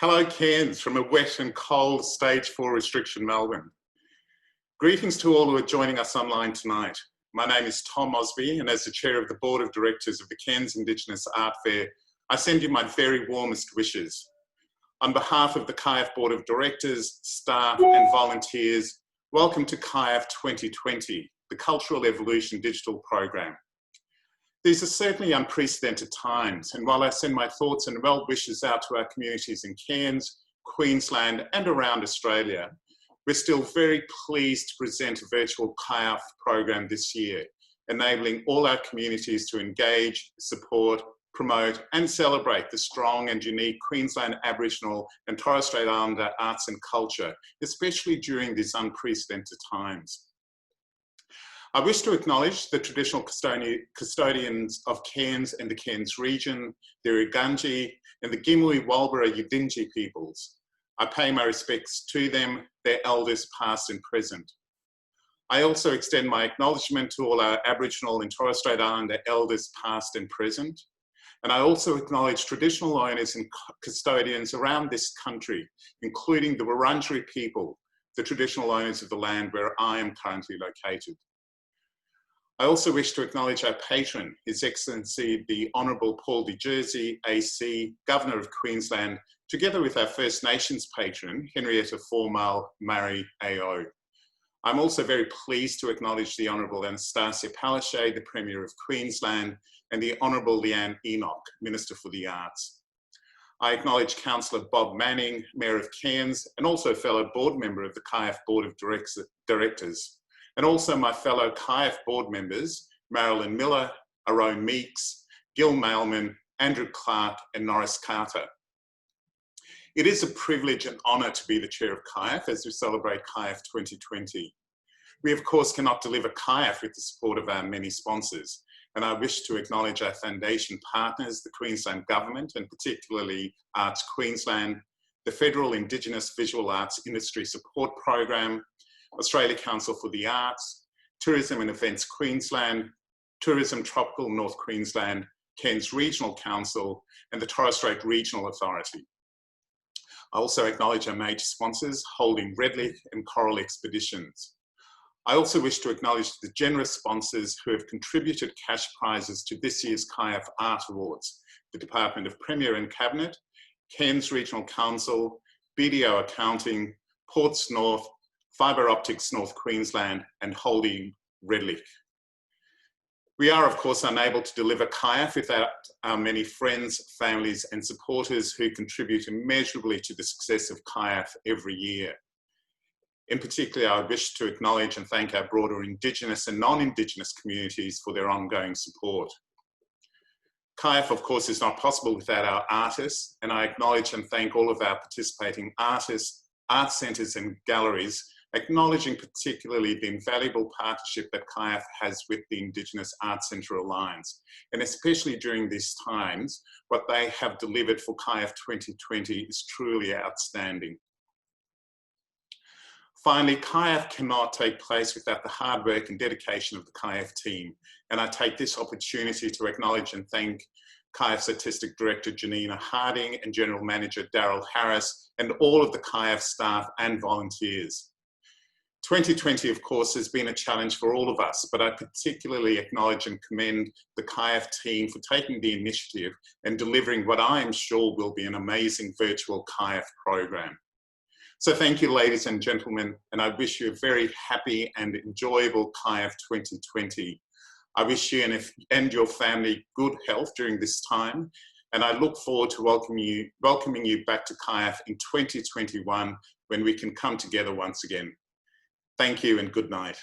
Hello Cairns from a wet and cold Stage 4 restriction Melbourne. Greetings to all who are joining us online tonight. My name is Tom Mosby, and as the Chair of the Board of Directors of the Cairns Indigenous Art Fair, I send you my very warmest wishes. On behalf of the CIAF Board of Directors, staff and volunteers, welcome to CIAF 2020, the Cultural Evolution Digital Program. These are certainly unprecedented times, and while I send my thoughts and well wishes out to our communities in Cairns, Queensland and around Australia, we're still very pleased to present a virtual CIAF program this year, enabling all our communities to engage, support, promote and celebrate the strong and unique Queensland Aboriginal and Torres Strait Islander arts and culture, especially during these unprecedented times. I wish to acknowledge the traditional custodians of Cairns and the Cairns region, the Irgunji and the Gimli Walbara Yidinji peoples. I pay my respects to them, their elders past and present. I also extend my acknowledgement to all our Aboriginal and Torres Strait Islander elders past and present. And I also acknowledge traditional owners and custodians around this country, including the Wurundjeri people, the traditional owners of the land where I am currently located. I also wish to acknowledge our patron, His Excellency the Honourable Paul de Jersey, AC, Governor of Queensland, together with our First Nations patron, Henrietta Formal Murray AO. I'm also very pleased to acknowledge the Honourable Anastasia Palaszczuk, the Premier of Queensland, and the Honourable Leanne Enoch, Minister for the Arts. I acknowledge Councillor Bob Manning, Mayor of Cairns, and also a fellow board member of the CIAF Board of Directors. And also my fellow CIAF board members, Marilyn Miller, Arone Meeks, Gil Mailman, Andrew Clark and Norris Carter. It is a privilege and honour to be the Chair of CIAF as we celebrate CIAF 2020. We of course cannot deliver CIAF with the support of our many sponsors, and I wish to acknowledge our foundation partners, the Queensland Government and particularly Arts Queensland, the Federal Indigenous Visual Arts Industry Support Program, Australia Council for the Arts, Tourism and Events Queensland, Tourism Tropical North Queensland, Cairns Regional Council, and the Torres Strait Regional Authority. I also acknowledge our major sponsors, Holding Redlick and Coral Expeditions. I also wish to acknowledge the generous sponsors who have contributed cash prizes to this year's CIAF Art Awards, the Department of Premier and Cabinet, Cairns Regional Council, BDO Accounting, Ports North, Fibre Optics North Queensland and Holding Redlick. We are of course unable to deliver CIAF without our many friends, families and supporters who contribute immeasurably to the success of CIAF every year. In particular, I wish to acknowledge and thank our broader Indigenous and non-Indigenous communities for their ongoing support. CIAF of course is not possible without our artists, and I acknowledge and thank all of our participating artists, art centres and galleries, acknowledging particularly the invaluable partnership that CIAF has with the Indigenous Arts Centre Alliance, and especially during these times, what they have delivered for CIAF 2020 is truly outstanding. Finally, CIAF cannot take place without the hard work and dedication of the CIAF team, and I take this opportunity to acknowledge and thank CIAF's Artistic Director Janina Harding and General Manager Daryl Harris and all of the CIAF staff and volunteers. 2020, of course, has been a challenge for all of us, but I particularly acknowledge and commend the CIAF team for taking the initiative and delivering what I am sure will be an amazing virtual CIAF program. So thank you, ladies and gentlemen, and I wish you a very happy and enjoyable CIAF 2020. I wish you and your family good health during this time, and I look forward to welcoming you back to CIAF in 2021 when we can come together once again. Thank you and good night.